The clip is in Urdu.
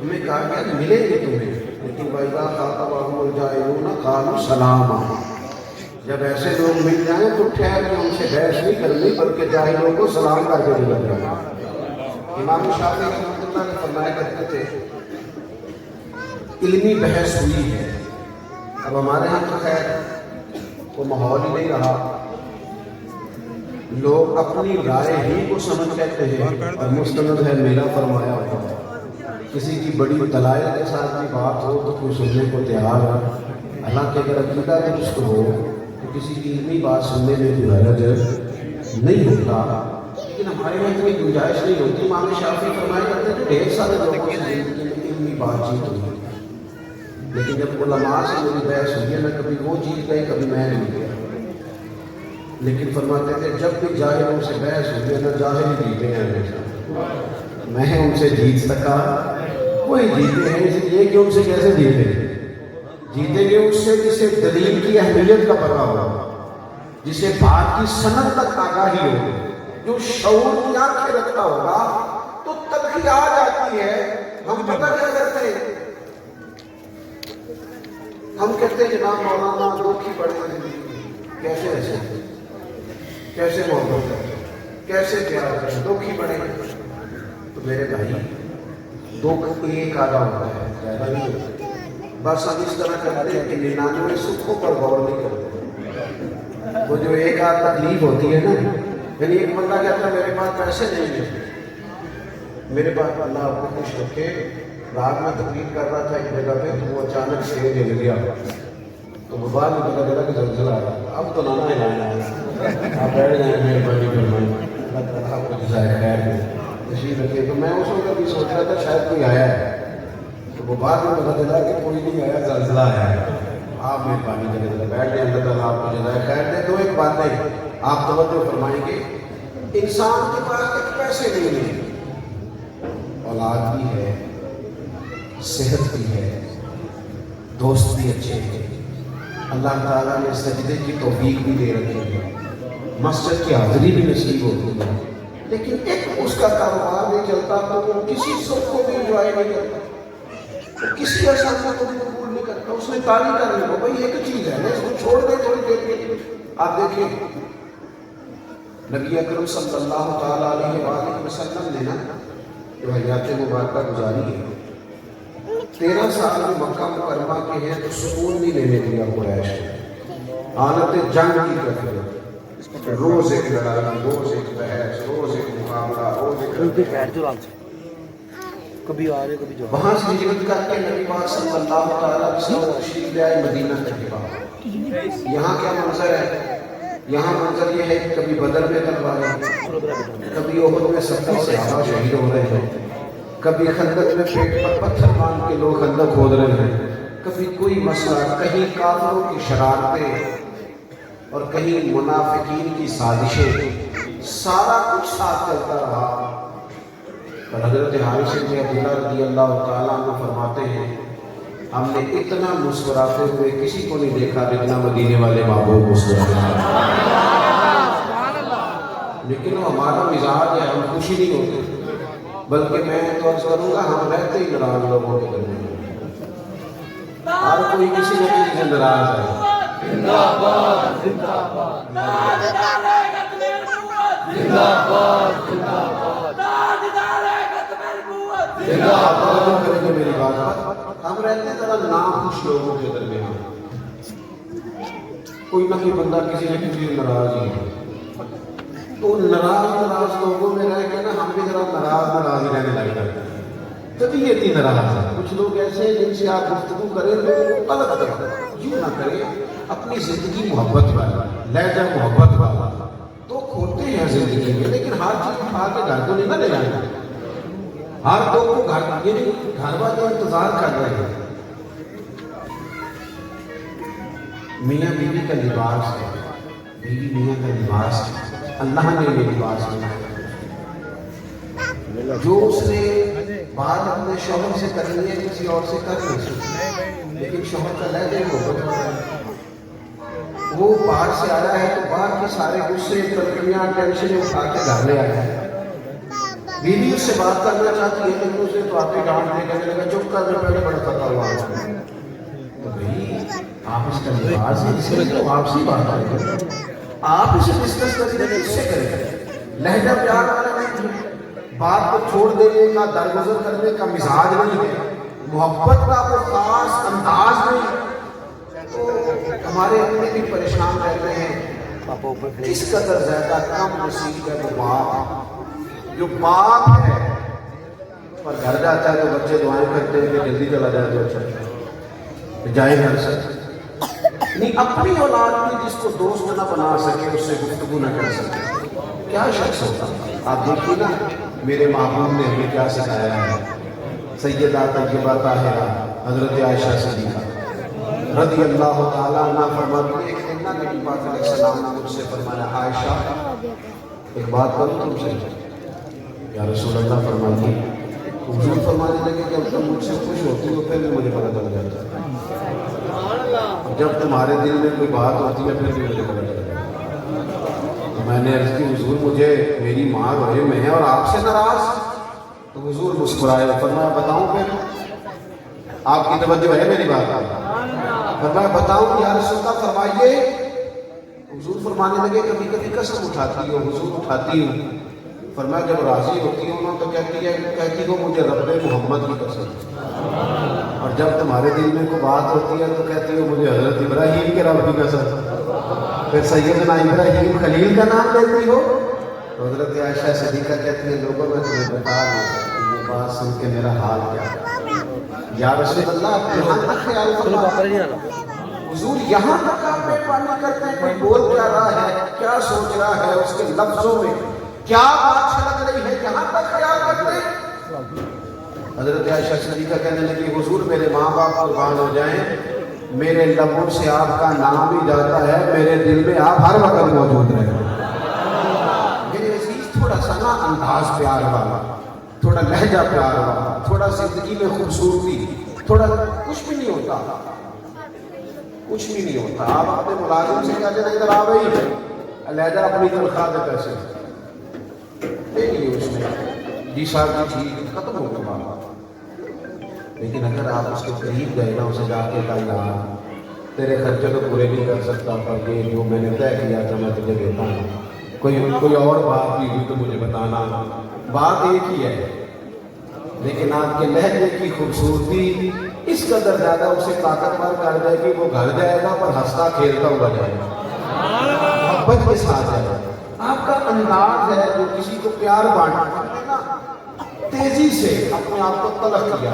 ہمیں کہا کہ ملیں گے تمہیں، لیکن وَإِذَا خَاطَبَهُمُ الْجَاهِلُونَ قَالُوا سَلَامًا، جب ایسے لوگ مل جائیں تو ٹھہر کے ان سے بحث نہیں کرنی بلکہ جاہلوں کو سلام کر کے نکل جانا۔ امام شافعی رحمۃ اللہ نے فرمایا کرتے تھے علمی بحث ہوئی ہے، اب ہمارے ہاں تو خیر وہ ماحول ہی نہیں رہا، لوگ اپنی رائے ہی کو سمجھ کہتے ہیں اور مستند ہے میرا فرمایا ہوا ہے، کسی کی بڑی دلائل کے ساتھ بھی بات ہو تو کوئی سننے کو تیار ہے، حالانکہ اگر عقیدہ درست ہو تو کسی کی علمی بات سننے میں کوئی حرج نہیں ہوتا، لیکن ہمارے میں اتنی گنجائش نہیں ہوتی۔ امام شافعی فرمایا کرتے تھے ڈھیر سارے لوگوں سے زندگی میں علمی بات چیت ہوئی، لیکن جب علماء سے میری بحث ہوئی ہے نہ کبھی وہ جیت گئے کبھی میں نہیں گیا، لیکن فرماتے تھے جب بھی جاہلوں سے بحث ہوئی ہے نہ جاہل ہی جیتے ہیں ہمیشہ، میں ان سے جیت سکا وہی جیتے ہیں، اس لیے کہ ان سے کیسے جیتے ہیں؟ جیتیں گے اس سے جسے دلیل کی اہمیت کا پتہ ہوگا، جسے بات کی سند تک آگاہی ہوگی، جو شعور کی آنکھیں رکھتا ہوگا تو تلخی آ جاتی ہے۔ ہم پتہ کیا کرتے ہیں؟ ہم کہتے ہیں جناب مولانا دکھ ہی پڑے ہیں، کیسے ایسے کیسے محبت ہے، کیسے پیار ہے، دکھ ہی پڑے ہیں۔ تو میرے بھائی دکھ ایک آدھا ہوتا ہے، زیادہ نہیں ہوتا، بس ہم اس طرح کرتے ہیں کہ 99 سکھوں پر غور نہیں کرتے۔ وہ جو ایک آدھ تکلیف ہوتی ہے نا، یعنی ایک بندہ کہتا ہے میرے پاس پیسے نہیں ہیں، میرے پاس اللہ آپ کو خوش رکھے، رات میں تقریر کر رہا تھا ایک جگہ پہ تو وہ اچانک سے ہل گیا، تو وہ بعد میں پتا چلا کہ زلزلہ آ رہا، اب تو نانا ہلانا ہے، آپ بیٹھ جائیں مہربانی فرمائیں، اللہ تعالیٰ آپ کو جزائے خیر دے، تشریف رکھے۔ تو میں اس وقت بھی سوچ رہا تھا شاید کوئی آیا ہے، تو وہ بعد میں پتا چلا کہ کوئی نہیں آیا، زلزلہ آیا ہے، آپ مہربانی کریں بیٹھ جائیں، اللہ تعالیٰ آپ کو جزائے خیر دے۔ تو ایک باتیں آپ توجہ فرمائیں گے، انسان کے پاس ایک پیسے نہیں ہیں، اولاد بھی ہے، صحت بھی ہے، دوست بھی اچھے ہیں، اللہ تعالیٰ نے سجدے کی توفیق بھی دے رکھی ہے، مسجد کی حاضری بھی نصیب ہوتی ہے، لیکن ایک اس کا کاروبار نہیں چلتا تو وہ کسی سکھ کو بھی انجوائے نہیں کرتا، وہ کسی احسان کو بھی قبول نہیں کرتا، اس نے تعریف کر لی، بھائی ایک چیز ہے اس کو چھوڑ دیں تھوڑی دیر کے لیے۔ آپ دیکھیں نبی اکرم صلی اللہ تعالیٰ علیہ وآلہ وسلم نے نا جو حیات مبارکہ گزاری ہے، 13 سال میں مکہ مکرمہ کے ہیں تو سکون نہیں لینے دیا قریش، حالت جنگ کی کرتے، روز ایک لڑائی، روز ایک بحث، روز ایک مقابلہ، روز ایک کبھی آ رہے کبھی جو وہاں سے ہجرت کر کے نبی پاک صلی اللہ علیہ وسلم تشریف لے آئے مدینہ طیبہ۔ یہاں کیا منظر ہے؟ یہاں منظر یہ ہے کہ کبھی بدر میں تلواریں، کبھی احد میں 70 صحابہ شہید ہو رہے ہیں، کبھی خندق میں پیٹ پر پتھر باندھ کے لوگ خندق کھود رہے ہیں، کبھی کوئی مسئلہ، کہیں کافروں کی شرارتیں اور کہیں منافقین کی سازشیں، سارا کچھ ساتھ چلتا رہا۔ اور حضرت حارث بن عبداللہ رضی اللہ تعالیٰ عنہ فرماتے ہیں ہم نے اتنا مسکراتے ہوئے کسی کو نہیں دیکھا جتنا مدینے والے محبوب مسکراتے ہیں، لیکن وہ ہمارا مزاج ہے، ہم خوشی نہیں ہوتے، بلکہ میں تو عرض کروں گا ہم رہتے ہی ناراض لوگوں کے درمیان، ہر کوئی کسی نہ کسی سے ناراض ہے۔ زندہ باد زندہ باد زندہ باد زندہ باد میری بات ہم رہتے ہیں ذرا ناخوش لوگوں کے درمیان، کوئی نہ کوئی بندہ کسی نہ کسی سے ناراض ہی ہے، تو ناراض لوگوں میں رہ کے نا ہم بھی ذرا ناراض ہی رہنے لگ جاتے ہیں، طبیعت ہی ناراض ہے۔ کچھ لوگ ایسے ہیں جن سے آپ گفتگو کریں لوگوں کو غلط کریں، یوں نہ کریں، اپنی زندگی محبت والا، لہجہ محبت والا، تو کھوتے ہیں زندگی میں، لیکن ہر چیز اٹھا کے گھر کو نہیں نہ لے جانا، ہر دو کو گھر والے انتظار کر رہے ہیں۔ میاں بیوی کا لباس ہے، بیوی میاں کا لباس ہے، اللہ نے یہ لباس بنایا، جو اس نے بات اپنے شوہر سے کرنی ہے کسی اور سے کر نہیں سکتی، لیکن شوہر کا لہجہ محبت ہوتا ہے، وہ باہر سے آیا ہے تو باہر کے سارے غصے، تلخیاں، ٹینشن اٹھا کے گھر لے آیا ہے، بیوی اس سے بات کرنا چاہتی ہے لیکن اسے تو آپ ہی ڈانٹ دے کہنے لگا چپ کر میں پہلے بڑا تھکا ہوا ہوں۔ تو بھائی آپ اس کا لباس ہے اس لیے تو آپ سے بات کریں، آپ اسے ڈسکس کریں گے کس سے کریں؟ لہجہ پیار والا نہیں، بات کو چھوڑ دینے کا درگزر کرنے کا مزاج نہیں ہے، محبت کا وہ خاص انداز نہیں، تو ہمارے اپنے بھی پریشان رہتے ہیں۔ پاپا اوپر کھڑے کس قدر زیادہ کم نصیب ہے وہ باپ جو باپ ہے پر گھر جاتا ہے تو بچے دعائیں کرتے ہیں کہ جلدی چلا جائے تو اچھا جائے گھر سے نہیں، اپنی اولاد میں جس کو دوست نہ بنا سکے اس سے گفتگو نہ کر سکے کیا شخص ہوتا؟ آپ دیکھیے نا میرے محبوب نے ہمیں کیا سکھایا ہے، سیدہ طیبہ طاہرہ حضرت عائشہ صدیقہ رضی اللہ تعالیٰ عنہ فرماتی ہے کہ نبی پاک علیہ السلام نے مجھ سے فرمایا عائشہ ایک بات کروں تم سے؟ یا رسول اللہ فرماتی، حضور فرمانے لگے کہ اب تم مجھ سے خوش ہوتی ہو پھر بھی مجھے پتہ چل جاتا ہے، جب تمہارے دل میں کوئی بات ہوتی ہے پھر بھی مجھے پتہ چل جاتا ہے۔ تو میں نے عرض کی حضور مجھے میری ماں روئے میں ہے اور آپ سے ناراض؟ تو حضور مسکرائے فرمایا بتاؤں پھر؟ آپ کی توجہ ہے میری بات پر؟ فرمایا بتاؤں یا رسول اللہ فرمائیے۔ حضور فرمانے لگے کبھی کبھی قسم اٹھاتی ہو؟ حضور اٹھاتی ہوں۔ فرمایا جب راضی ہوتی ہو نا تو کہتی ہو مجھے رب محمد کی قسم، اور جب تمہارے دل میں کوئی بات ہوتی ہے تو کہتی ہو مجھے حضرت ابراہیم کے رب کی قسم، پھر سیدنا ابراہیم خلیل کا نام لیتی ہو؟ تو حضرت عائشہ صدیقہ کہتی ہے لوگوں میں تمہیں بتا نہیں سکتی یہ بات سن کے میرا حال کیا ہے۔ یا رسول اللہ آپ یہاں تک خیال چلو پاپا فرمائیں، نہیں آنا حضور یہاں تک آپ پیٹ پانی کرتے ہیں کوئی بول کیا رہا ہے، کیا سوچ رہا ہے، اس کے لفظوں میں کیا بات چھلک رہی ہے، یہاں تک خیال کرتے ہیں۔ حضرت عائشہ صدیقہ کہنے لگی حضور میرے ماں باپ قربان ہو جائیں، میرے لبوں سے آپ کا نام ہی جاتا ہے، میرے دل میں آپ ہر وقت موجود رہے۔ میرے عزیز تھوڑا سا نا انداز پیار والا، تھوڑا لہجہ پیار والا، تھوڑا زندگی میں خوبصورتی، تھوڑا کچھ بھی نہیں ہوتا، کچھ بھی نہیں ہوتا۔ آپ اپنے ملازم سے کہتے ہیں ادھر آ گئی لہجہ اپنی تنخواہ دے پیسے دیکھیے اس میں جی صاحب جی ٹھیک ختم ہو گیا بات۔ لیکن اگر آپ اس کے قریب گئے نا اسے جا کے کہا یار تیرے خرچے تو پورے نہیں کر سکتا پر یہ جو میں نے طے کیا تھا میں تجھے دیتا ہوں، کوئی اور بات بھی ہوئی تو مجھے بتانا، بات ایک ہی ہے لیکن آپ کے لہجے کی خوبصورتی اس قدر زیادہ اسے طاقتور کر دے کہ وہ گھر جائے گا پر ہنستا کھیلتا ہوا جائے گا، محبت کے ساتھ ہے۔ آپ کا انداز ہے جو کسی کو پیار بانٹنا، تیزی سے اپنے آپ کو تلق کیا